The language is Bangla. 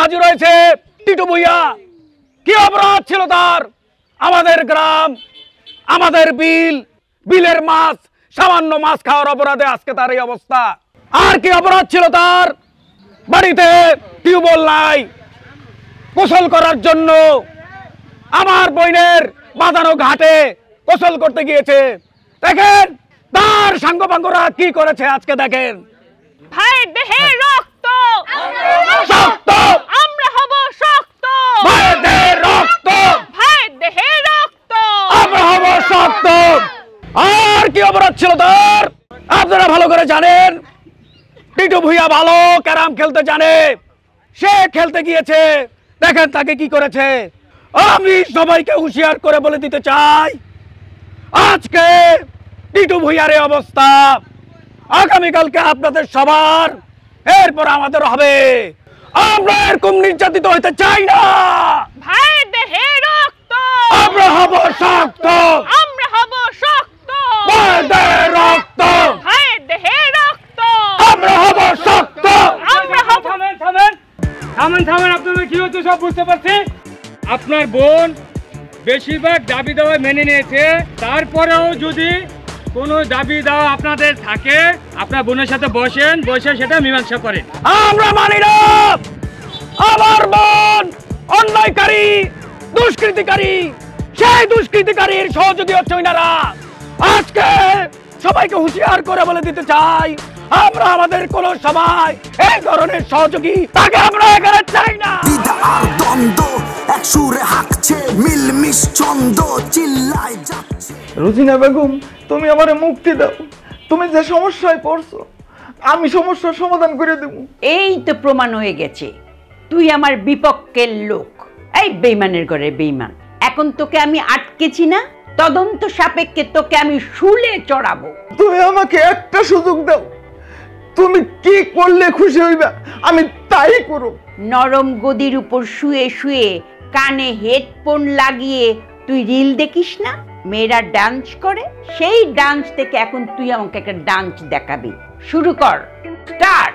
হাজির হয়েছে টিটু ভূঁইয়া। কি অপরাধ ছিল তার? আমাদের গ্রাম, আমাদের বিলের মাছ, সামান্য মাছ খাওয়ার অপরাধে আজকে তার এই অবস্থা। আর কি অপরাধ ছিল তার? বাড়িতে টিউবওয়েল নাই, গোসল করার জন্য আমার বোনের বাঁধানো ঘাটে গোসল করতে গিয়েছে। দেখেন তার সাঙ্গপাঙ্গরা কি করেছে আজকে। দেখেন ভাই দেহে রক্ত, শক্ত আমরা হব শক্ত। ভাই দেহে রক্ত, ভাই দেহে রক্ত, আমরা হব শক্ত। আর কি অপরাধ ছিল তার? আপনারা ভালো করে জানেন টিটু ভূঁইয়া ভালো ক্যারাম খেলতে জানে। সে খেলতে গিয়েছে, দেখেন তাকে কি করেছে। আমি সবাইকে হুঁশিয়ার করে বলে দিতে চাই, আজকে টিটু ভূঁইয়ার এই অবস্থা, আগামীকালকে আপনাদের সবার, এরপর আমাদের হবে। আমরা এরকম নির্যাতিত হইতে চাই না। ভাই দেহে রক্ত, আমরা হব শক্ত। আমরা হব শক্ত। ভাই দেহে রক্ত, ভাই দেহে রক্ত, আমরা হব শক্ত। আমরা হব। থামেন, আপনাদের কি হচ্ছে সব বুঝতে পারছি। আপনার বোন বেশিরভাগ দাবি দাওয়া মেনে নিয়েছে, তারপরেও যদি কোনো দাবি দাওয়া আপনাদের থাকে, আপনার বোনের সাথে বসে সেটা মীমাংসা করেন। আমরা মানি না। আমার বোন অন্যায়কারী, দুষ্কৃতিকারী, সেই দুষ্কৃতিকারীর সহযোগী হচ্ছে ওনারা। আজকে সবাইকে হুঁশিয়ার করে বলে দিতে চাই, আমরা আমাদের কোন সময় এই ধরনের সহযোগী তাকে আমরা এখানে চাই না। দ্বিধা আর দ্বন্দ্ব এক সুরে হাঁকছে, মিলমিশ ছন্দ চিল্লায় যাচ্ছে। রোজিনা বেগম, তুমি আমারে মুক্তি দাও। তুমি যে সমস্যায় পড়ছো, আমি সমস্যার সমাধান করে দেব। এই তো প্রমাণ হয়ে গেছে তুই আমার বিপক্ষের লোক। এই বেঈমানের ঘরে বেঈমান। এখন তোকে আমি আটকেছি না, তদন্ত সাপেক্ষে তোকে আমি শুলে চড়াবো। তুমি আমাকে একটা সুযোগ দাও, তুমি কি করলে খুশি হইবা আমি তাই করব। নরম গদির উপর শুয়ে শুয়ে কানে হেডফোন লাগিয়ে তুই রিল দেখিস না, মেয়েরা ডান্স করে? সেই ডান্স থেকে এখন তুই আমাকে একটা ডান্স দেখাবি। শুরু কর, স্টার্ট।